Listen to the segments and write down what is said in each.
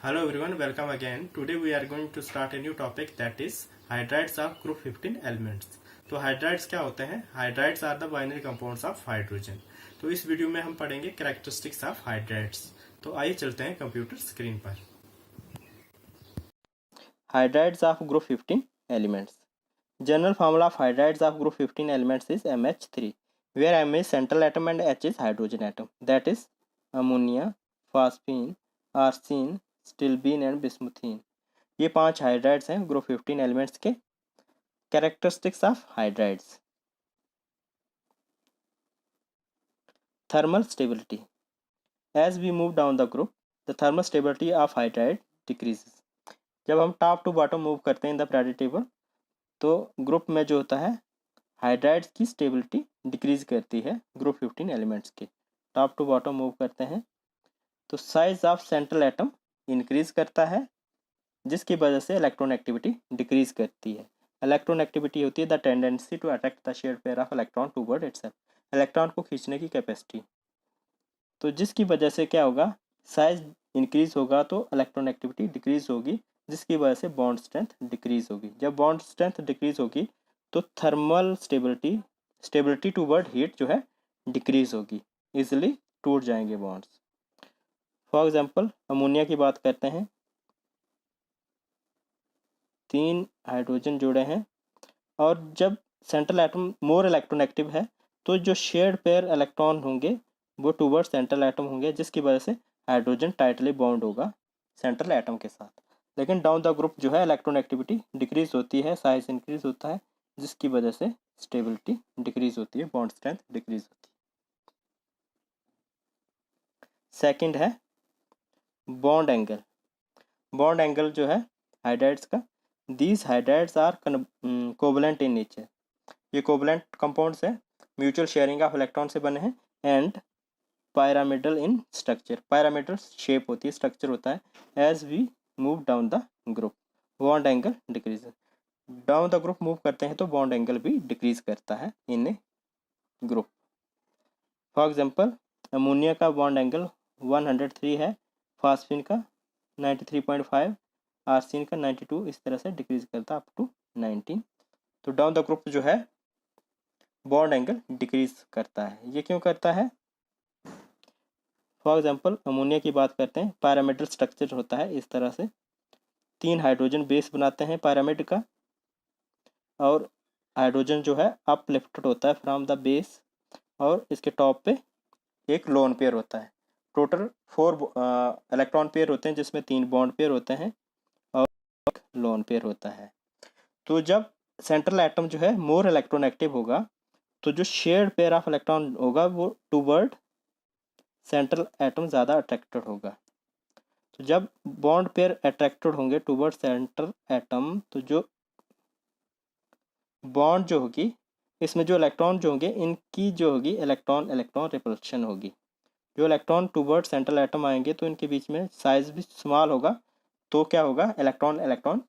Hello everyone, welcome again. Today we are going to start a new topic, that is hydrides of group 15 elements. तो hydrides क्या होते हैं? Hydrides are the binary compounds of hydrogen. तो इस video में हम पढ़ेंगे characteristics of hydrides. तो आइए चलते हैं कंप्यूटर स्क्रीन पर. Hydrides of group 15 elements. General formula of hydrides of group 15 elements is MH3, where M is central atom and H is hydrogen atom. That is ammonia, phosphine, arsine, stilbene and bismuthine. ये 5 hydrides हैं group 15 elements के. Characteristics of hydrides. Thermal stability. As we move down the group, the thermal stability of hydride decreases. जब हम top to bottom move करते हैं in the periodic table, तो group में जो होता है हाइड्राइड्स की स्टेबिलिटी डिक्रीज करती है. ग्रुप 15 एलिमेंट्स के टॉप टू बॉटम मूव करते हैं तो size of central atom increase करता है, जिसकी वजह से इलेक्ट्रॉन एक्टिविटी डिक्रीज करती है. इलेक्ट्रॉन एक्टिविटी होती है the tendency to attract the shared pair of electron toward itself. Electron को खींचने की कैपेसिटी. तो जिसकी वजह से क्या होगा, साइज इंक्रीज होगा तो इलेक्ट्रॉन एक्टिविटी डिक्रीज होगी, जिसकी वजह से बॉन्ड स्ट्रेंथ डिक्रीज होगी. जब बॉन्ड स्ट्रेंथ डिक्रीज होगी तो थर्मल स्टेबिलिटी टूवर्ड हीट जो है डिक्रीज होगी, इजिली टूट जाएंगे बॉन्ड्स. फॉर एग्जांपल अमोनिया की बात करते हैं. 3 हाइड्रोजन जुड़े हैं और जब central atom more electron active है तो जो शेयर्ड पेयर इलेक्ट्रॉन होंगे वो टूवर्ड सेंट्रल एटम होंगे, जिसकी वजह से हाइड्रोजन टाइटली बॉन्ड होगा सेंट्रल एटम के साथ. लेकिन डाउन द ग्रुप जो है इलेक्ट्रॉन एक्टिविटी डिक्रीज होती है, साइज इंक्रीज होता है, जिसकी वजह से स्टेबिलिटी डिक्रीज होती है, बॉन्ड स्ट्रेंथ डिक्रीज होती है. सेकंड है बॉन्ड एंगल. बॉन्ड एंगल जो है हाइड्राइड्स का, these hydrides are covalent in nature. ये कोवलेंट कंपाउंड्स है, म्यूचुअल शेयरिंग ऑफ इलेक्ट्रॉन से बने हैं and pyramidal in structure. pyramidal shape होती है, स्ट्रक्चर होता है. As we move down the group bond angle decrease. Down the group move करते हैं तो बॉन्ड एंगल भी डिक्रीज करता है in a group. For example ammonia का बॉन्ड एंगल 103 है, फास्फिन का 93.5, आर्सिन का 92, इस तरह से डिक्रीज करता है अप टू 19. तो डाउन द ग्रुप जो है बॉन्ड एंगल डिक्रीज करता है. ये क्यों करता है? फॉर एग्जांपल अमोनिया की बात करते हैं. पैरामिडल स्ट्रक्चर होता है इस तरह से. 3 हाइड्रोजन बेस बनाते हैं पैरामिड का, और हाइड्रोजन जो है अपलिफ्टेड होता है फ्रॉम द बेस, और इसके टॉप पे एक लोन पेयर होता है. टोटल 4 इलेक्ट्रॉन पेयर होते हैं, जिसमें 3 बॉन्ड पेयर होते हैं और एक लोन पेयर होता है. तो जब सेंट्रल एटम जो है मोर इलेक्ट्रॉन एक्टिव होगा तो जो शेयर्ड पेयर ऑफ इलेक्ट्रॉन होगा वो टूवर्ड सेंट्रल एटम ज़्यादा अट्रैक्टेड होगा. तो जब बॉन्ड पेयर अट्रैक्टेड होंगे टूवर्ड सेंट्रल एटम, तो जो बॉन्ड जो होगी इसमें जो इलेक्ट्रॉन जो होंगे इनकी जो होगी इलेक्ट्रॉन इलेक्ट्रॉन रिपल्शन होगी. जो इलेक्ट्रॉन टूवर्ड सेंट्रल एटम आएंगे तो इनके बीच में साइज भी स्मॉल होगा, तो क्या होगा, इलेक्ट्रॉन इलेक्ट्रॉन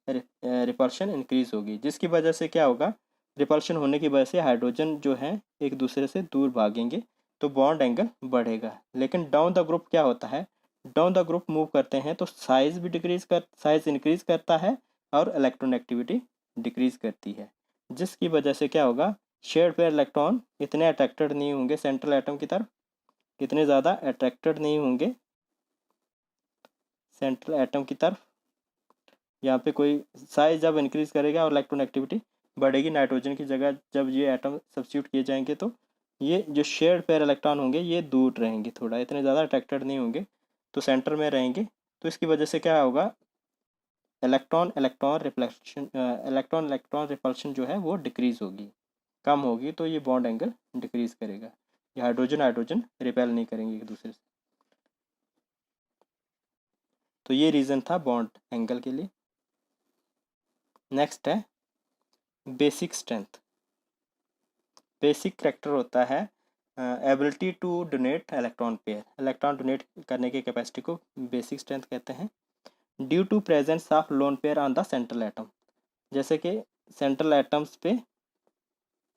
रिपल्शन इंक्रीज होगी, जिसकी वजह से क्या होगा, रिपल्शन होने की वजह से हाइड्रोजन जो है एक दूसरे से दूर भागेंगे, तो बॉन्ड एंगल बढ़ेगा. लेकिन डाउन द ग्रुप क्या होता है, डाउन द ग्रुप मूव करते हैं तो साइज इंक्रीज करता है और इलेक्ट्रॉन एक्टिविटी डिक्रीज करती है, जिसकी वजह से क्या होगा, शेयर्ड पेयर इलेक्ट्रॉन इतने अट्रैक्टेड नहीं होंगे सेंट्रल एटम की तरफ, इतने ज़्यादा अट्रैक्टेड नहीं होंगे सेंट्रल एटम की तरफ. यहाँ पे कोई साइज जब इंक्रीज करेगा और इलेक्ट्रॉन एक्टिविटी बढ़ेगी, नाइट्रोजन की जगह जब ये एटम सब्स्टिट्यूट किए जाएंगे तो ये जो शेयर्ड पेयर इलेक्ट्रॉन होंगे ये दूर रहेंगे, थोड़ा इतने ज़्यादा अट्रैक्टेड नहीं होंगे, तो सेंटर में रहेंगे. तो इसकी वजह से क्या होगा, इलेक्ट्रॉन इलेक्ट्रॉन रिपल्शन जो है वो डिक्रीज होगी, कम होगी. तो ये बॉन्ड एंगल डिक्रीज करेगा. ये हाइड्रोजन रिपेल नहीं करेंगे एक दूसरे से. तो ये रीज़न था बॉन्ड एंगल के लिए. नेक्स्ट है बेसिक स्ट्रेंथ. बेसिक करेक्टर होता है ability to donate electron pair. Electron donate करने की कैपेसिटी को बेसिक स्ट्रेंथ कहते हैं. Due to presence of lone pair on the central atom. जैसे कि सेंट्रल एटम्स पे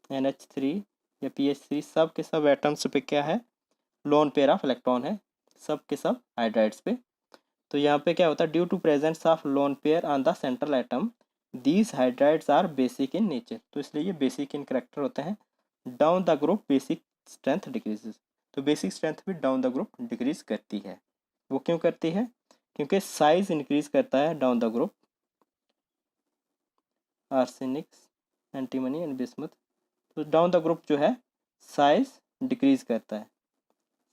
NH3 या PH3 सब के सब एटम्स पे क्या है, लोन पेयर ऑफ इलेक्ट्रॉन है, सब के सब हाइड्राइड्स पे. तो यहाँ पे क्या होता है, due to presence of lone pair on the central atom these hydrides are basic in nature. तो इसलिए ये बेसिक इन करेक्टर होते हैं। Down the group basic strength decreases. तो बेसिक स्ट्रेंथ भी डाउन द ग्रुप डिक्रीज करती है। वो क्यों करती है? क्योंकि साइज इंक्रीज करता है down the group, arsenics, antimony and bismuth. तो डाउन द ग्रुप जो है साइज डिक्रीज करता है,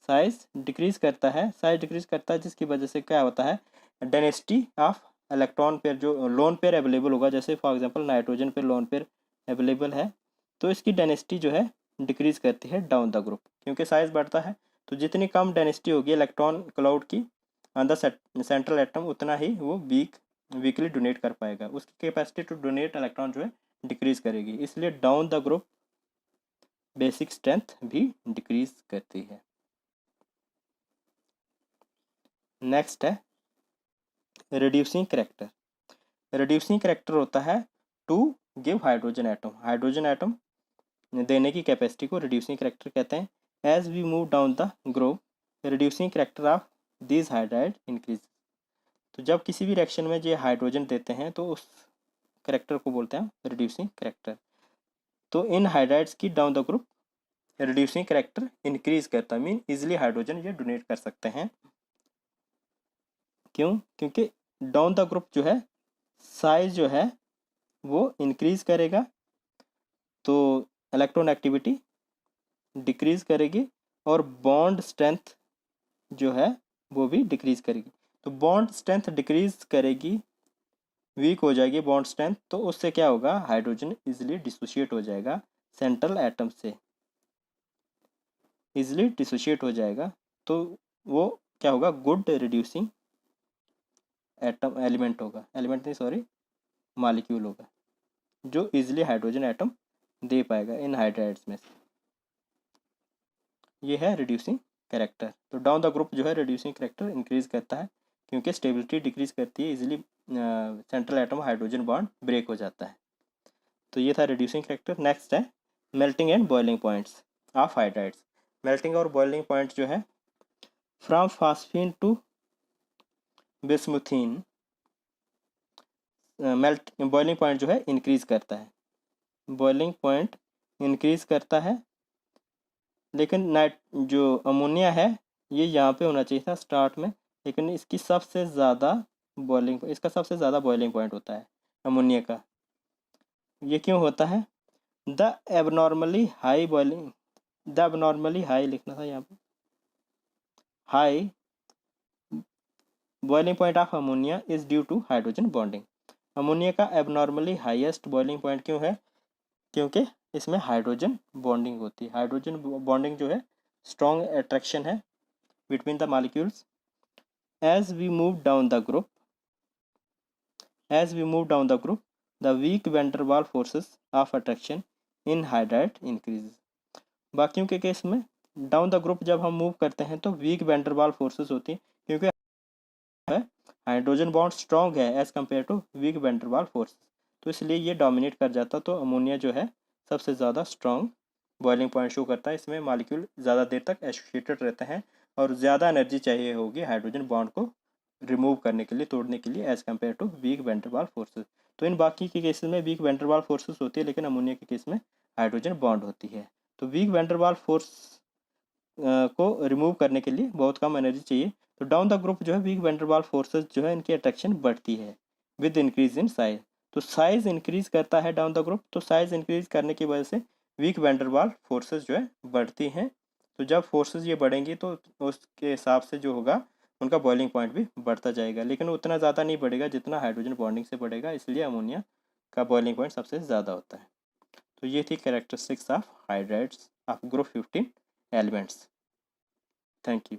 साइज डिक्रीज करता है, साइज डिक्रीज करता है, जिसकी वजह से क्या होता है, डेंसिटी ऑफ इलेक्ट्रॉन पेयर जो लोन पेयर अवेलेबल होगा, जैसे फॉर एग्जांपल नाइट्रोजन पे लोन पेयर अवेलेबल है, तो इसकी डेंसिटी जो है डिक्रीज करती है डाउन द ग्रुप, क्योंकि साइज बढ़ता है। तो जितनी कम डेंसिटी होगी इलेक्ट्रॉन क्लाउड की ऑन द सेंट्रल एटम, उतना ही वो वीकली डोनेट कर पाएगा, उसकी कैपेसिटी टू डोनेट इलेक्ट्रॉन जो है डिक्रीज करेगी। इसलिए down the group basic strength भी डिक्रीज करती है। नेक्स्ट है रिड्यूसिंग करेक्टर। रिड्यूसिंग करेक्टर होता है to give hydrogen atom. Hydrogen atom देने की कैपेसिटी को रिड्यूसिंग करेक्टर कहते हैं। As we move down the group reducing character of this hydride increase. तो जब किसी भी रिएक्शन में ये हाइड्रोजन देते हैं तो उस करेक्टर को बोलते हैं रिड्यूसिंग करेक्टर। तो इन हाइड्राइड्स की down the group reducing character increase करता है, मीन इजिली हाइड्रोजन ये डोनेट कर सकते हैं। क्यों? क्योंकि डाउन द ग्रुप जो है साइज जो है वो इंक्रीज करेगा, तो इलेक्ट्रॉन एक्टिविटी डिक्रीज करेगी और बॉन्ड स्ट्रेंथ जो है वो भी डिक्रीज करेगी। तो बॉन्ड स्ट्रेंथ डिक्रीज करेगी, वीक हो जाएगी बॉन्ड स्ट्रेंथ, तो उससे क्या होगा, हाइड्रोजन इजिली डिसोशिएट हो जाएगा सेंट्रल एटम से, इजिली डिसोशिएट हो जाएगा। तो वो क्या होगा, गुड रिड्यूसिंग एटम एलिमेंट होगा, एलिमेंट नहीं सॉरी मॉलिक्यूल होगा, जो इजिली हाइड्रोजन एटम दे पाएगा इन हाइड्राइड्स में से। ये है रिड्यूसिंग कैरेक्टर। तो डाउन द ग्रुप जो है रिड्यूसिंग कैरेक्टर इंक्रीज करता है, क्योंकि स्टेबिलिटी डिक्रीज करती है, easily central atom hydrogen bond break हो जाता है। तो ये था रिड्यूसिंग कैरेक्टर। नेक्स्ट है melting and boiling points of hydrides. Melting और बॉइलिंग पॉइंट जो है from phosphine to bismuthine, melt boiling point जो है इंक्रीज करता है, बॉइलिंग पॉइंट इंक्रीज करता है। लेकिन नाइट जो अमोनिया है ये यहाँ पे होना चाहिए था स्टार्ट में, लेकिन इसका सबसे ज़्यादा बॉइलिंग पॉइंट होता है अमोनिया का। ये क्यों होता है? द एबनॉर्मली हाई लिखना था यहाँ पे, high boiling point of ammonia is due to hydrogen bonding. Ammonia का एबनॉर्मली हाईएस्ट बॉइलिंग पॉइंट क्यों है? क्योंकि इसमें हाइड्रोजन बॉन्डिंग होती है। हाइड्रोजन बॉन्डिंग जो है स्ट्रॉन्ग अट्रैक्शन है between the molecules. As we move down the group the weak van der Waals forces of attraction in hydride increases. बाकियों के केस में डाउन द ग्रुप जब हम मूव करते हैं तो week van der Waals forces होती है, क्योंकि हाइड्रोजन बॉन्ड स्ट्रॉन्ग है as compare to weak van der Waals forces, तो इसलिए ये डोमिनेट कर जाता। तो अमोनिया जो है सबसे ज़्यादा स्ट्रॉन्ग बॉइलिंग पॉइंट शो करता है। इसमें मॉलिक्यूल ज़्यादा देर तक एसोसिएटेड रहते हैं और ज़्यादा एनर्जी चाहिए होगी हाइड्रोजन बॉन्ड को रिमूव करने के लिए, तोड़ने के लिए, as compare to weak van der Waals forces. तो इन बाकी के केसेस में week van der Waals forces होती है, लेकिन अमोनिया के केस में हाइड्रोजन बॉन्ड होती है। तो वीक वैन डर वाल फोर्स को रिमूव करने के लिए बहुत कम एनर्जी चाहिए। तो डाउन द ग्रुप जो है week van der Waals forces जो है इनकी अट्रैक्शन बढ़ती है विद इंक्रीज इन साइज। तो साइज इंक्रीज करता है डाउन द ग्रुप, तो साइज इंक्रीज करने की वजह से week van der Waals forces जो है बढ़ती हैं। तो जब फोर्सेस ये बढ़ेंगी तो उसके हिसाब से जो होगा उनका बॉइलिंग पॉइंट भी बढ़ता जाएगा, लेकिन उतना ज़्यादा नहीं बढ़ेगा जितना हाइड्रोजन बॉन्डिंग से बढ़ेगा, इसलिए अमोनिया का बॉइलिंग पॉइंट सबसे ज़्यादा होता है। तो ये थी characteristics of hydrides of group 15 elements. Thank you.